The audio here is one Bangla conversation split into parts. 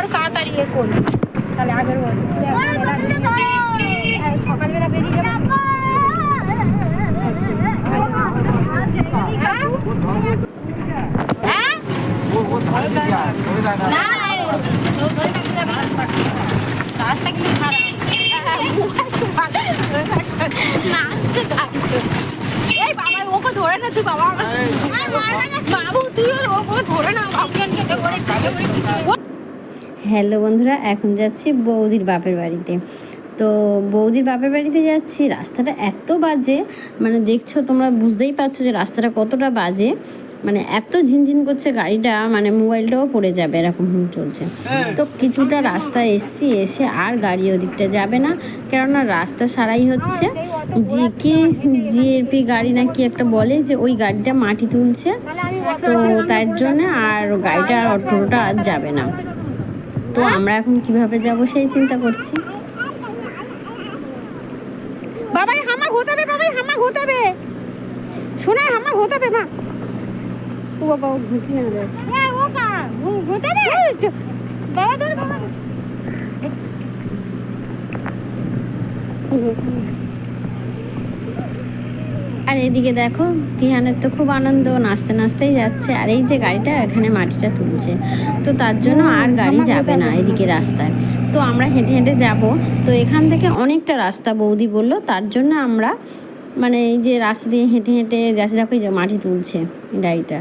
আরো তাড়াতাড়ি এ করবে তাহলে আগের সকালবেলা বেরিয়ে যাবো। রাস্তা কিন্তু খারাপ এই বাবা ওকে ধরে না তুই বাবা বাবু তুই ওকে ধরে না হ্যালো বন্ধুরা, এখন যাচ্ছি বৌদির বাপের বাড়িতে। তো বৌদির বাপের বাড়িতে যাচ্ছি, রাস্তাটা এত বাজে, মানে দেখছো তোমরা বুঝতেই পারছো যে রাস্তাটা কতটা বাজে, মানে এত ঝিনঝিন করছে গাড়িটা, মানে মোবাইলটাও পড়ে যাবে এরকম চলছে। তো কিছুটা রাস্তা এসে আর গাড়ি ওদিকটা যাবে না, কেননা রাস্তা সারাই হচ্ছে। জিএরপি গাড়ি না কি একটা বলে, যে ওই গাড়িটা মাটি তুলছে, তো তার জন্য আর গাড়িটা অটোটা আর যাবে না। তো আমরা এখন কিভাবে যাব সেই চিন্তা করছি। বাবাই হামা ঘোটাবে, বাবাই হামা ঘোটাবে, শোনা হামা ঘোটাবে মা। ও বাবা ঘুটি না রে, ও কা ঘোটাবে বাবা ধর বাবা। আর এদিকে দেখো তিহানের তো খুব আনন্দ, নাচতে নাচতেই যাচ্ছে। আর এই যে গাড়িটা এখানে মাটিটা তুলছে, তো তার জন্য আর গাড়ি যাবে না এদিকে রাস্তায়। তো আমরা হেঁটে হেঁটে যাব। তো এখান থেকে অনেকটা রাস্তা বৌদি বলল, তার জন্য আমরা মানে এই যে রাস্তা দিয়ে হেঁটে হেঁটে যাচ্ছি। দেখো এই যে মাটি তুলছে গাড়িটা,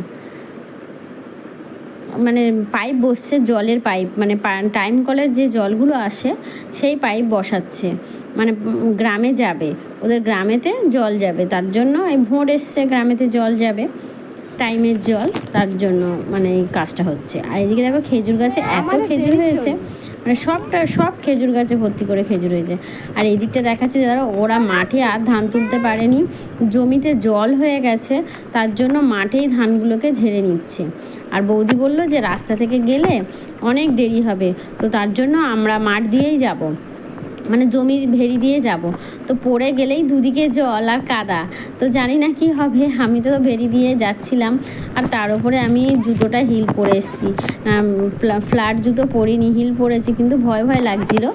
মানে পাইপ বসছে, জলের পাইপ, মানে টাইম কলের যে জলগুলো আসে সেই পাইপ বসাচ্ছে, মানে গ্রামে যাবে, ওদের গ্রামেতে জল যাবে, তার জন্য এই ভোর এসছে, গ্রামেতে জল যাবে, টাইমের জল, তার জন্য মানে এই কাজটা হচ্ছে। আর এদিকে দেখো খেজুর গাছে এত খেজুর হয়েছে, মানে সব খেজুর গাছে ভর্তি করে খেজুর হয়েছে। আর এই দিকটা দেখাচ্ছে যারা ওরা মাঠে আর ধান তুলতে পারেনি, জমিতে জল হয়ে গেছে, তার জন্য মাঠেই ধানগুলোকে ঝেড়ে নিচ্ছে। আর বৌদি বলল যে রাস্তা থেকে গেলে অনেক দেরি হবে, তো তার জন্য আমরা মাঠ দিয়েই যাব, মানে জমির ভেড়ি দিয়ে যাব। তো পড়ে গেলেই দুদিকে জল আর কাদা, তো জানি না কি হবে। আমি তো ভেড়ি দিয়ে যাচ্ছিলাম, আর তার উপরে আমি জুতোটা হিল পরে এসেছি, ফ্ল্যাট জুতো পরিনি, হিল পরেছি, কিন্তু ভয় ভয় লাগছিল।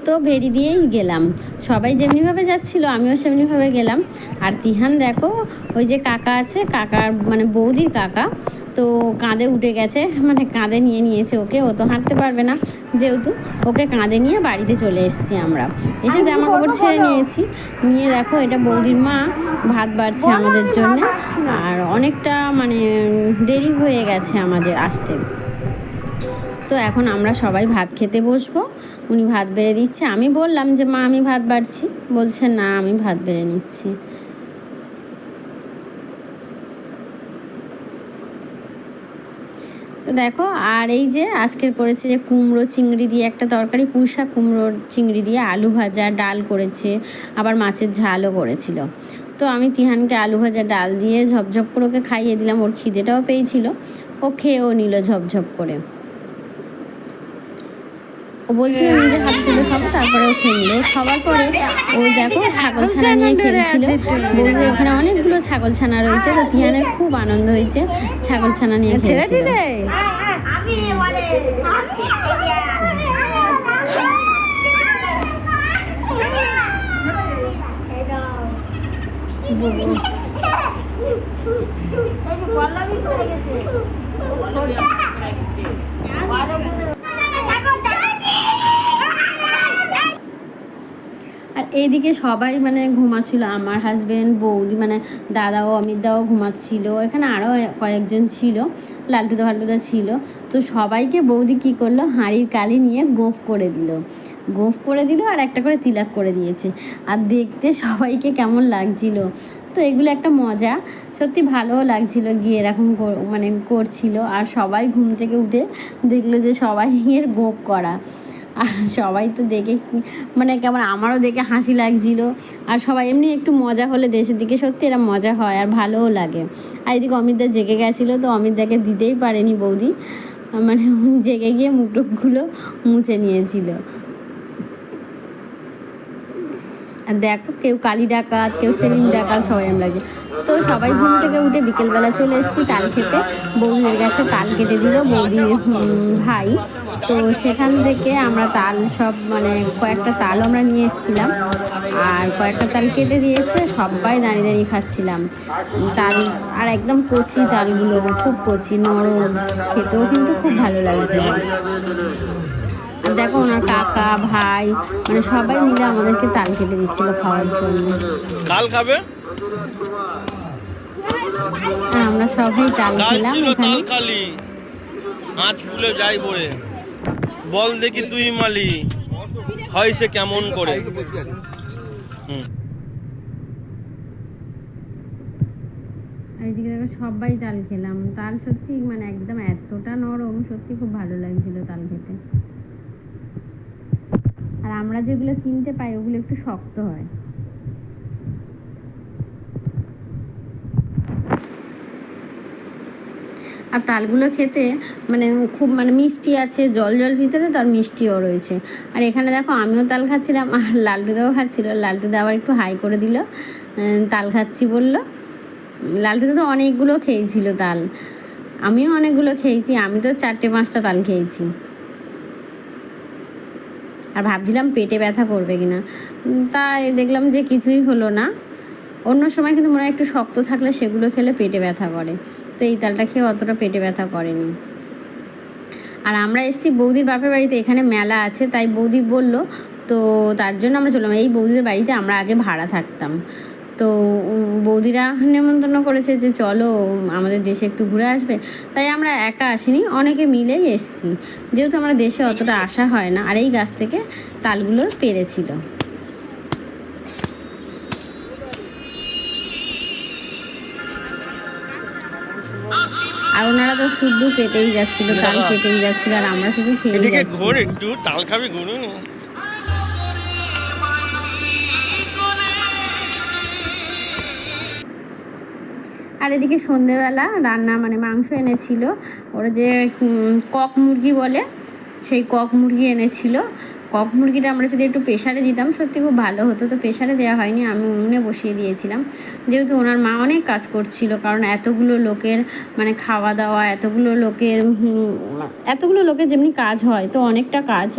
তো ভেড়ি দিয়েই গেলাম, সবাই যেমনিভাবে যাচ্ছিল আমিও সেমনিভাবে গেলাম। আর তিহান দেখো ওই যে কাকা আছে, কাকার মানে বৌদির কাকা, তো কাঁধে উঠে গেছে, মানে কাঁধে নিয়ে নিয়েছে ওকে, ও তো হাঁটতে পারবে না, যেহেতু ওকে কাঁধে নিয়ে বাড়িতে চলে এসেছি। আমরা এসে জামা কাপড় ছেড়ে নিয়েছি, নিয়ে দেখো এটা বৌদির মা ভাত বাড়ছে আমাদের জন্যে। আর অনেকটা মানে দেরি হয়ে গেছে আমাদের আসতে। তো এখন আমরা সবাই ভাত খেতে বসবো, উনি ভাত বেড়ে দিচ্ছে। আমি বললাম যে মা আমি ভাত বাড়ছি, বলছে না আমি ভাত বেড়ে নিচ্ছি। তো দেখো, আর এই যে আজকের করেছে যে কুমড়ো চিংড়ি দিয়ে একটা তরকারি, পুঁইশাক কুমড়ো চিংড়ি দিয়ে, আলু ভাজা, ডাল করেছে, আবার মাছের ঝালও করেছিল। তো আমি তিহানকে আলু ভাজা ডাল দিয়ে ঝপঝপ করে ওকে খাইয়ে দিলাম, ওর খিদেটাও পেয়েছিল, ও খেয়েও নিল ঝপঝপ করে। ও বলছিল নিজে হাতে তুলে খাবো, তারপরে ও খেয়ে নিল। খাওয়ার পরে ও দেখো ছাগল ছানা নিয়ে খেলছিল, বৌদির ওখানে অনেকগুলো ছাগল ছানা রয়েছে, তো তিহানের খুব আনন্দ হয়েছে, ছাগল ছানা নিয়ে খেলছিল। আর এইদিকে সবাই মানে ঘুমাচ্ছিল, আমার হাজব্যান্ড, বৌদি, মানে দাদাও, অমিত দাও ঘুমাচ্ছিল, এখানে আরও কয়েকজন ছিল, লালটুদা ফালটুদা ছিল। তো সবাইকে বৌদি কী করলো, হাঁড়ির কালি নিয়ে গোঁফ করে দিল আর একটা করে তিলক করে দিয়েছে। আর দেখতে সবাইকে কেমন লাগছিল, তো এগুলো একটা মজা, সত্যি ভালোও লাগছিল গিয়ে এরকম মানে করছিল। আর সবাই ঘুম থেকে উঠে দেখলো যে সবাই এর গোঁফ করা, আর সবাই তো দেখে মানে কেমন, আমারও দেখে হাসি লাগছিল। আর সবাই এমনি একটু মজা হলে দেশের দিকে সত্যি এরা মজা হয় আর ভালোও লাগে। আর এদিকে অমিতদা জেগে গেছিলো, তো অমিতদাকে দিতেই পারেনি বৌদি, মানে জেগে গিয়ে মুখটুকগুলো মুছে নিয়েছিল। আর দেখো কেউ কালী ডাকাত, কেউ সেলিম ডাকাত, সবাই আমরা লাগে। তো সবাই ঘুম থেকে উঠে বিকেলবেলা চলে এসেছি তাল খেতে, বৌদিদের কাছে তাল কেটে দিল বৌদির ভাই। তো সেখান থেকে আমরা তাল সব মানে কয়েকটা তাল আমরা নিয়ে এসেছিলাম, আর কয়েকটা তাল কেটে দিয়েছে, সবাই দাঁড়িয়ে দাঁড়িয়ে খাচ্ছিলাম তাল। আর একদম কচি তালগুলো, খুব কচি নরম, খেতেও কিন্তু খুব ভালো লাগছিল। আর দেখো ওনার কাকা ভাই মানে সবাই মিলে আমাদেরকে তাল কেটে দিচ্ছিল খাওয়ার জন্য। কাল খাবে? আর আমরা সবাই তাল খেলাম এখানে। আজ ফুলে যাই বলে বল দেখি তুই মালি হয় সে কেমন করে। এইদিকে দেখো সবাই তাল খেলাম। তাল সত্যি মানে একদম এতটা নরম, সত্যি খুব ভালো লাগছিল তাল খেতে। আর আমরা যেগুলো কিনতে পাই ওগুলো একটু শক্ত হয়। আর তালগুলো খেতে মানে খুব মানে মিষ্টি আছে, জল জল ভিতরে, তার মিষ্টিও রয়েছে। আর এখানে দেখো আমিও তাল খাচ্ছিলাম, আর লালটুদাও খাচ্ছিল। লালটুদা আবার একটু হাই করে দিল, তাল খাচ্ছি বললো। লালটুদা তো অনেকগুলো খেয়েছিল তাল, আমিও অনেকগুলো খেয়েছি। আমি তো 4-5টা তাল খেয়েছি। আর ভাবছিলাম পেটে ব্যথা করবে কিনা, তাই দেখলাম যে কিছুই হলো না। অন্য সময় কিন্তু মনে হয় একটু শক্ত থাকলে সেগুলো খেলে পেটে ব্যথা করে, তো এই তালটা খেয়ে অতটা পেটে ব্যথা করেনি। আর আমরা এসেছি বৌদির বাপের বাড়িতে, এখানে মেলা আছে, তাই বৌদি বলল, তো তার জন্য আমরা চললাম। এই বৌদিদের বাড়িতে আমরা আগে ভাড়া থাকতাম, তো বৌদিরা নেমন্তন্ন করেছে যে চলো আমাদের দেশে একটু ঘুরে আসবে। তাই আমরা একা আসিনি, অনেকে মিলেই এসেছি, যেহেতু আমরা দেশে অতটা আসা হয় না। আর এই গাছ থেকে তালগুলো পেরেছিল। আর ওনারা তো শুধু কেটেই যাচ্ছিল, তাল কেটেই যাচ্ছিল, আর আমরা শুধু খেয়ে যাচ্ছি। ঘোর একটু তাল খাবি, ঘুরুন। আর এদিকে সন্ধেবেলা রান্না মানে মাংস এনেছিল, ওরা যে কক মুরগি বলে, সেই কক মুরগি এনেছিল। কক মুরগিটা আমরা যদি একটু প্রেশারে দিতাম সত্যি খুব ভালো হতো, তো প্রেশারে দেওয়া হয়নি, আমি উনুনে বসিয়ে দিয়েছিলাম। যেহেতু ওনার মা অনেক কাজ করছিল, কারণ এতগুলো লোকের মানে খাওয়া দাওয়া, এতগুলো লোকের যেমনি কাজ হয়, তো অনেকটা কাজ,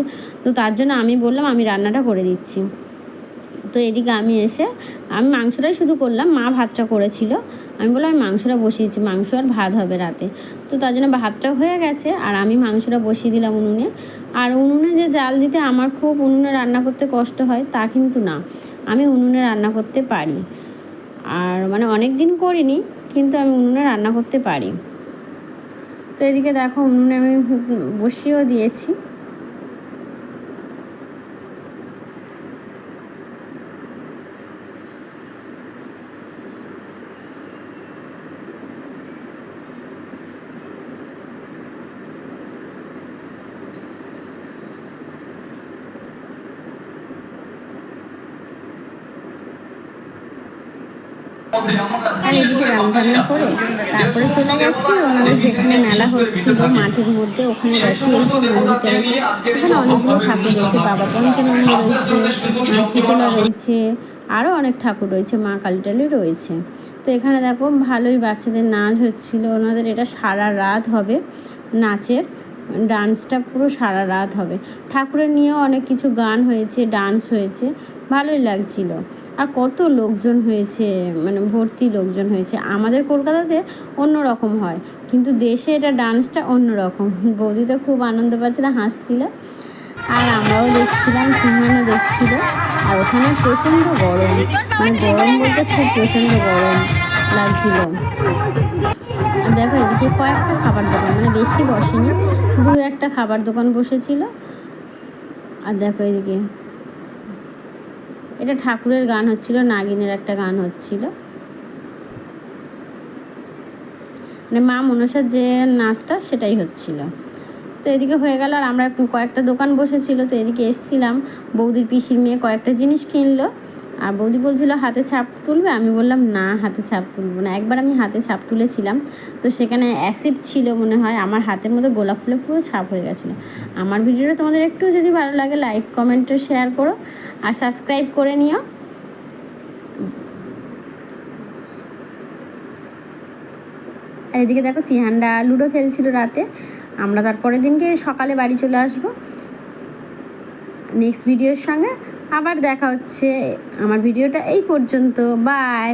তো তার জন্য আমি বললাম আমি রান্নাটা করে দিচ্ছি। তো এদিকে আমি মাংসটাই শুধু করলাম, মা ভাতটা করেছিল। আমি বললাম আমি মাংসটা বসিয়েছি, মাংস আর ভাত হবে রাতে, তো তার জন্য ভাতটা হয়ে গেছে, আর আমি মাংসটা বসিয়ে দিলাম উনুনে। আর উনুনে যে জাল দিতে আমার খুব উনুনে রান্না করতে কষ্ট হয় তা কিন্তু না, আমি উনুনে রান্না করতে পারি। আর মানে অনেক দিন করিনি, কিন্তু আমি উনুনে রান্না করতে পারি। তো এদিকে দেখো উনুনে আমি বসিয়েও দিয়েছি। আর এদিকে রান্না করে তারপরে চলে গেছি ওনাদের যেখানে মেলা হচ্ছিল মাঠের মধ্যে, ওখানে গেছি। এই যে মন্দিরটা রয়েছে, ওখানে অনেকগুলো ঠাকুর রয়েছে, বাবা পঞ্চনন্দ রয়েছে, মা শীতলা রয়েছে, আরও অনেক ঠাকুর রয়েছে, মা কালীটালি রয়েছে। তো এখানে দেখো ভালোই বাচ্চাদের নাচ হচ্ছিল ওনাদের। এটা সারা রাত হবে নাচের, ডান্সটা পুরো সারা রাত হবে। ঠাকুরের নিয়েও অনেক কিছু গান হয়েছে, ডান্স হয়েছে, ভালোই লাগছিল। আর কত লোকজন হয়েছে, মানে ভর্তি লোকজন হয়েছে। আমাদের কলকাতাতে অন্য রকম হয়, কিন্তু দেশে এটা ডান্সটা অন্য রকম। বৌদি তো খুব আনন্দ পাচ্ছিল, হাসছিল, আর আমরাও দেখছিলাম, তিনজনও দেখছিল। আর ওখানে প্রচণ্ড গরম, মানে গরম বলতে খুব প্রচণ্ড গরম লাগছিল। আর দেখো এদিকে কয়েকটা খাবার দোকান, মানে বেশি বসেনি, 2-1টা খাবার দোকান বসেছিল। আর দেখো এদিকে এটা ঠাকুরের গান হচ্ছিল, নাগিনের একটা গান হচ্ছিল, মানে মা মনসার যে নাচটা সেটাই হচ্ছিল। তো এদিকে হয়ে গেল, আর আমরা কয়েকটা দোকান বসেছিল, তো এদিকে এসছিলাম। বৌদির পিসির মেয়ে কয়েকটা জিনিস কিনলো, আর বৌদি বলছিল হাতে ছাপ তুলবে, আমি বললাম না হাতে ছাপ তুলবো না। একবার আমি হাতে ছাপ তুলেছিলাম, তো সেখানে অ্যাসিড ছিল মনে হয়, আমার হাতের মধ্যে গোলাপ ফুলে পুরো ছাপ হয়ে গেছিলো। আমার ভিডিওটা তোমাদের একটু যদি ভালো লাগে লাইক কমেন্ট শেয়ার করো, আর সাবস্ক্রাইব করে নিও। এদিকে দেখো তিহানরা লুডো খেলছিল রাতে, আমরা তারপরের দিনকে সকালে বাড়ি চলে আসবো নেক্সট ভিডিওর সঙ্গে। আবার দেখা হচ্ছে। আমার ভিডিওটা এই পর্যন্ত, বাই।